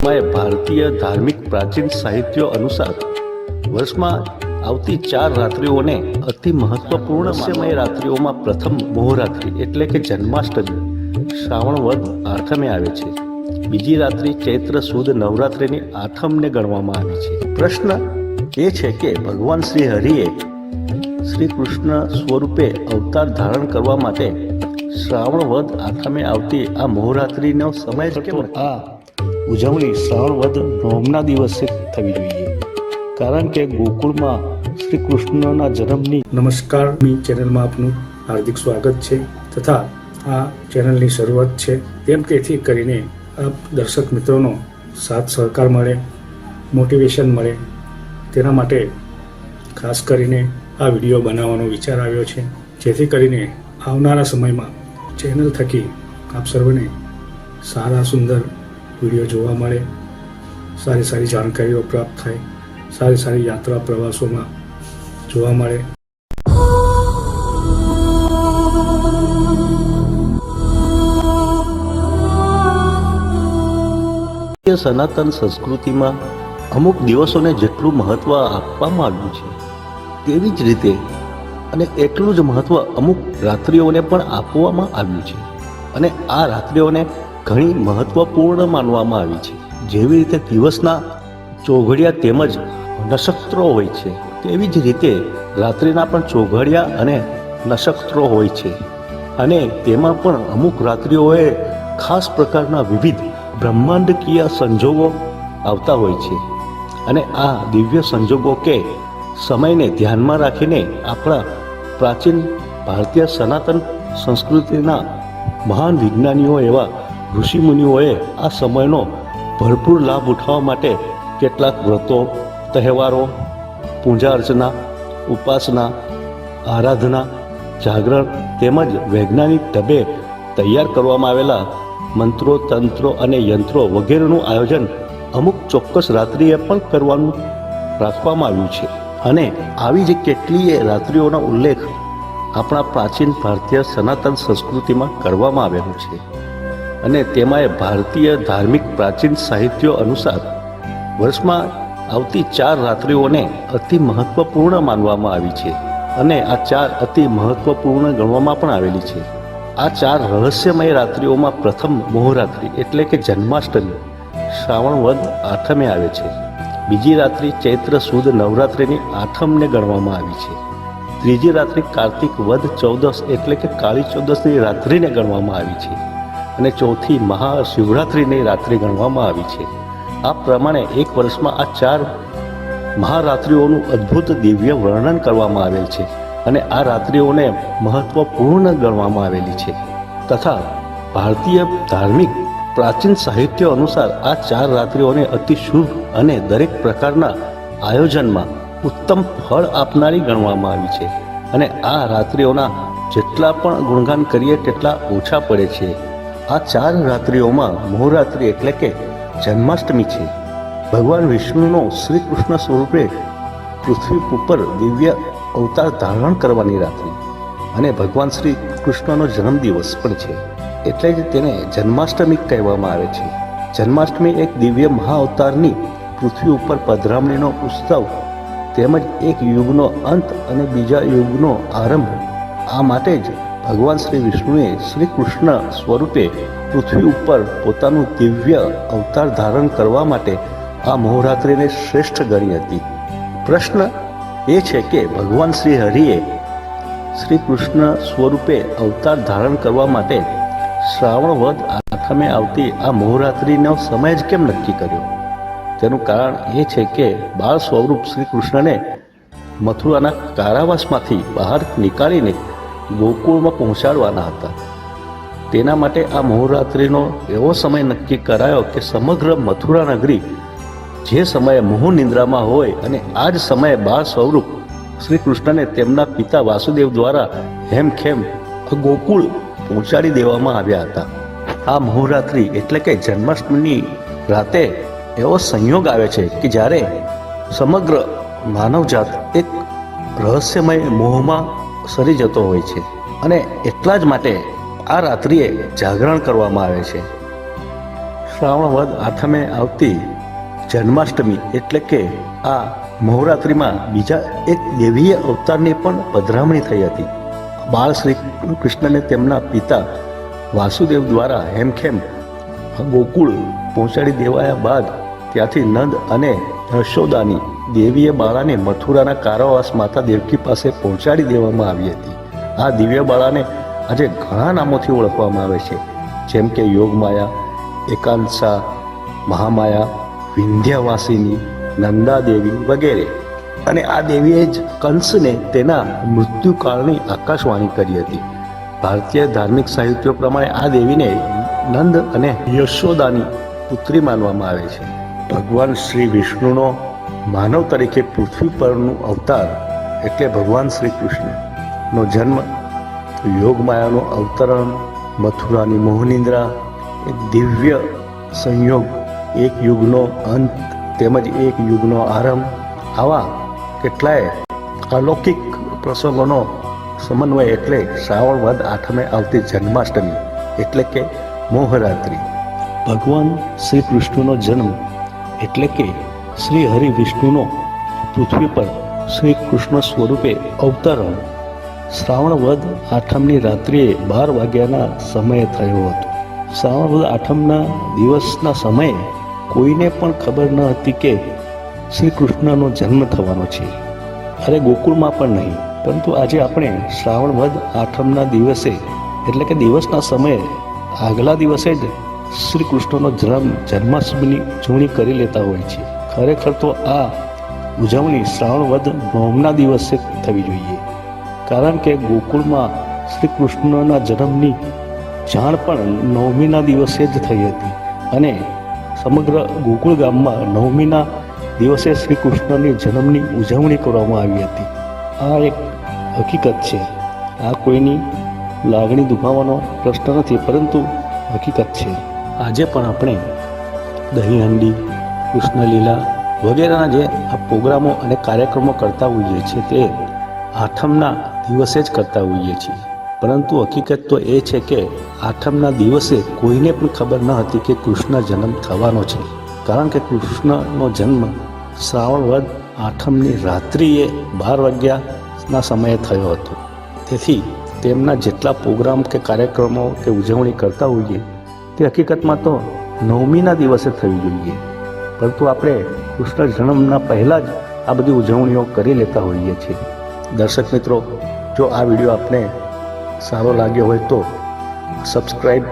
તેમાંય ભારતીય ધાર્મિક પ્રાચીન સાહિત્યો અનુસાર વર્ષમાં આવતી 4 રાત્રિઓને અતિ મહત્વપૂર્ણ સમય રાત્રિઓમાં પ્રથમ મોહરાત્રિ એટલે કે જન્માષ્ટમી શ્રાવણ વદ આઠમે આવે છે. બીજી રાત્રિ ચૈત્ર સુદ નવરાત્રિની આઠમને ગણવામાં આવે છે. પ્રશ્ન એ છે કે ભગવાન શ્રી હરિએ શ્રી કૃષ્ણ સ્વરૂપે અવતાર ધારણ કરવા માટે શ્રાવણ વદ આઠમે આવતી આ મોહરાત્રિનો સમય જ કેમ આ ઉજવણી શ્રાવણ વદ નવમના દિવસે થવી જોઈએ? કારણ કે ગોકુળમાં શ્રી કૃષ્ણના જન્મની નમસ્કાર, ચેનલમાં આપનું હાર્દિક સ્વાગત છે તથા આ ચેનલની શરૂઆત છે તેમ તેથી કરીને આપ દર્શક મિત્રોનો સાથ સહકાર મળે, મોટિવેશન મળે તેના માટે ખાસ કરીને આ વિડીયો બનાવવાનો વિચાર આવ્યો છે, જેથી કરીને આવનારા સમયમાં ચેનલ થકી આપ સર્વને સારા સુંદર વિડીયો જોવા મળે, સારી જાણકારીઓ પ્રાપ્ત થાય, સારી યાત્રા પ્રવાસોમાં જોવા મળે. સનાતન સંસ્કૃતિમાં અમુક દિવસોને જેટલું મહત્વ આપવામાં આવ્યું છે તેવી જ રીતે અને એટલું જ મહત્વ અમુક રાત્રિઓને પણ આપવામાં આવ્યું છે. અને આ રાત્રિઓને ઘણી મહત્વપૂર્ણ માનવામાં આવી છે. જેવી રીતે દિવસના ચોઘડિયા તેમજ નક્ષત્રો હોય છે તેવી જ રીતે રાત્રિના પણ ચોઘડિયા અને નક્ષત્રો હોય છે. અને તેમાં પણ અમુક રાત્રિઓએ ખાસ પ્રકારના વિવિધ બ્રહ્માંડકીય સંજોગો આવતા હોય છે. અને આ દિવ્ય સંજોગો કે સમયને ધ્યાનમાં રાખીને આપણા પ્રાચીન ભારતીય સનાતન સંસ્કૃતિના મહાન વિજ્ઞાનીઓ એવા ઋષિમુનિઓએ આ સમયનો ભરપૂર લાભ ઉઠાવવા માટે કેટલાક વ્રતો, તહેવારો, પૂજા અર્ચના, ઉપાસના, આરાધના, જાગરણ તેમજ વૈજ્ઞાનિક ઢબે તૈયાર કરવામાં આવેલા મંત્રો, તંત્રો અને યંત્રો વગેરેનું આયોજન અમુક ચોક્કસ રાત્રિએ પણ કરવાનું રાખવામાં આવ્યું છે. અને આવી જ કેટલીય રાત્રિઓનો ઉલ્લેખ આપણા પ્રાચીન ભારતીય સનાતન સંસ્કૃતિમાં કરવામાં આવેલો છે. અને તેમાંય ભારતીય ધાર્મિક પ્રાચીન સાહિત્યો અનુસાર વર્ષમાં આવતી 4 રાત્રિઓને અતિ મહત્વપૂર્ણ માનવામાં આવી છે. અને આ 4 અતિ મહત્વપૂર્ણ ગણવામાં પણ આવેલી છે. આ 4 રહસ્યમય રાત્રિઓમાં પ્રથમ મોહરાત્રિ એટલે કે જન્માષ્ટમી શ્રાવણ વદ આઠમે આવે છે. બીજી રાત્રિ ચૈત્ર સુદ નવરાત્રિની આઠમને ગણવામાં આવી છે. ત્રીજી રાત્રિ કાર્તિક વદ 14 એટલે કે કાળી ચૌદસની રાત્રિને ગણવામાં આવી છે. અને ચોથી મહાશિવરાત્રિની રાત્રિ ગણવામાં આવી છે. આ પ્રમાણે એક વર્ષમાં આ 4 મહારાત્રિઓનું અદ્ભુત દિવ્ય વર્ણન કરવામાં આવેલ છે. અને આ રાત્રિઓને મહત્વપૂર્ણ ગણવામાં આવેલી છે. તથા ભારતીય ધાર્મિક પ્રાચીન સાહિત્ય અનુસાર આ 4 રાત્રિઓને અતિ શુભ અને દરેક પ્રકારના આયોજનમાં ઉત્તમ ફળ આપનારી ગણવામાં આવી છે. અને આ રાત્રિઓના જેટલા પણ ગુણગાન કરીએ તેટલા ઓછા પડે છે. આ 4 રાત્રિઓમાં મોહરાત્રિ એટલે કે જન્માષ્ટમી છે. ભગવાન વિષ્ણુનો શ્રી કૃષ્ણ સ્વરૂપે પૃથ્વી ઉપર દિવ્ય અવતાર ધારણ કરવાની રાત્રિ અને ભગવાન શ્રી કૃષ્ણનો જન્મદિવસ પણ છે, એટલે જ તેને જન્માષ્ટમી કહેવામાં આવે છે. જન્માષ્ટમી એક દિવ્ય મહાઅવતારની પૃથ્વી ઉપર પધરામણીનો ઉત્સવ તેમજ એક યુગનો અંત અને બીજા યુગનો આરંભ. આ માટે જ ભગવાન શ્રી વિષ્ણુએ શ્રી કૃષ્ણ સ્વરૂપે પૃથ્વી ઉપર પોતાનું દિવ્ય અવતાર ધારણ કરવા માટે આ મોહરાત્રિને શ્રેષ્ઠ ગણી હતી. પ્રશ્ન એ છે કે ભગવાન શ્રી હરિએ શ્રી કૃષ્ણ સ્વરૂપે અવતાર ધારણ કરવા માટે શ્રાવણ વદ આઠમે આવતી આ મોહરાત્રિનો સમય જ કેમ નક્કી કર્યો? તેનું કારણ એ છે કે બાળ સ્વરૂપ શ્રી કૃષ્ણને મથુરાના કારાવાસમાંથી બહાર નીકાળીને ગોકુળમાં પહોંચાડવાના હતા. તેના માટે આ મોહરાત્રિનો એવો સમય નક્કી કરાયો કે સમગ્ર મથુરા નગરી જે સમયે મોહ નિંદ્રામાં હોય અને આ જ સમયે બાળ સ્વરૂપ શ્રી કૃષ્ણને તેમના પિતા વાસુદેવ દ્વારા હેમખેમ ગોકુળ પહોંચાડી દેવામાં આવ્યા હતા. આ મોહરાત્રિ એટલે કે જન્માષ્ટમીની રાતે એવો સંયોગ આવે છે કે જ્યારે સમગ્ર માનવજાત એક રહસ્યમય મોહમાં સરી જતો હોય છે. અને એટલા જ માટે આ રાત્રિએ જાગરણ કરવામાં આવે છે. શ્રાવણ વદ આઠમે આવતી જન્માષ્ટમી એટલે કે આ નવરાત્રિમાં બીજા એક દેવીય અવતારની પણ પધરામણી થઈ હતી. બાળ શ્રી કૃષ્ણને તેમના પિતા વાસુદેવ દ્વારા હેમખેમ ગોકુળ પહોંચાડી દેવાયા બાદ ત્યાંથી નંદ અને યશોદાની દેવીય બાળાને મથુરાના કારાવાસ માતા દેવકી પાસે પહોંચાડી દેવામાં આવી હતી. આ દિવ્ય બાળાને આજે ઘણા નામોથી ઓળખવામાં આવે છે, જેમ કે યોગમાયા, એકાંશા, મહામાયા, વિંધ્યવાસિની, નંદાદેવી વગેરે. અને આ દેવીએ જ કંસને તેના મૃત્યુકાળની આકાશવાણી કરી હતી. ભારતીય ધાર્મિક સાહિત્યો પ્રમાણે આ દેવીને નંદ અને યશોદાની પુત્રી માનવામાં આવે છે. ભગવાન શ્રી વિષ્ણુનો માનવ તરીકે પૃથ્વી પરનું અવતાર એટલે ભગવાન શ્રી કૃષ્ણનો જન્મ, યોગમાયાનું અવતરણ, મથુરાની મોહનિદ્રા, એક દિવ્ય સંયોગ, એક યુગનો અંત તેમજ એક યુગનો આરંભ, આવા કેટલાય અલૌકિક પ્રસંગોનો સમન્વય એટલે શ્રાવણ વદ આઠમે આવતી જન્માષ્ટમી એટલે કે મોહરાત્રિ. ભગવાન શ્રી કૃષ્ણનો જન્મ એટલે કે શ્રી હરિ વિષ્ણુનો પૃથ્વી પર શ્રી કૃષ્ણ સ્વરૂપે અવતરણ શ્રાવણ વદ આઠમની રાત્રિએ 12 વાગ્યાના સમયે થયો હતો. શ્રાવણ વદ આઠમના દિવસના સમયે કોઈને પણ ખબર ન હતી કે શ્રી કૃષ્ણનો જન્મ થવાનો છે. અરે ગોકુળમાં પણ નહીં, પરંતુ આજે આપણે શ્રાવણ વદ આઠમના દિવસે એટલે કે દિવસના સમયે આગલા દિવસે જ શ્રી કૃષ્ણનો જન્માષ્ટમીની ઉજવણી કરી લેતા હોય છે. ખરેખર તો આ ઉજવણી શ્રાવણ વદ નવમના દિવસે થવી જોઈએ, કારણ કે ગોકુળમાં શ્રી કૃષ્ણના જન્મની જાણ પણ નવમીના દિવસે જ થઈ હતી અને સમગ્ર ગોકુળ ગામમાં નવમીના દિવસે શ્રી કૃષ્ણની જન્મની ઉજવણી કરવામાં આવી હતી. આ એક હકીકત છે. આ કોઈની લાગણી દુભાવવાનો પ્રશ્ન નથી, પરંતુ હકીકત છે. આજે પણ આપણે દહીં હાંડી, કૃષ્ણલીલા વગેરેના જે આ પ્રોગ્રામો અને કાર્યક્રમો કરતા હોઈએ છીએ તે આઠમના દિવસે જ કરતા હોઈએ છીએ. પરંતુ હકીકત તો એ છે કે આઠમના દિવસે કોઈને પણ ખબર ન હતી કે કૃષ્ણ જન્મ થવાનો છે, કારણ કે કૃષ્ણનો જન્મ શ્રાવણ વદ આઠમની રાત્રિએ 12 વાગ્યાના સમયે થયો હતો. તેથી તેમના જેટલા પ્રોગ્રામ કે કાર્યક્રમો કે ઉજવણી કરતા હોઈએ તે હકીકતમાં તો નવમીના દિવસે થવી જોઈએ, પરંતુ આપણે કૃષ્ણ જન્મના પહેલાં જ આ બધી ઉજવણીઓ કરી લેતા હોઈએ છીએ. દર્શક મિત્રો, જો આ વિડીયો આપને સારો લાગ્યો હોય તો સબસ્ક્રાઈબ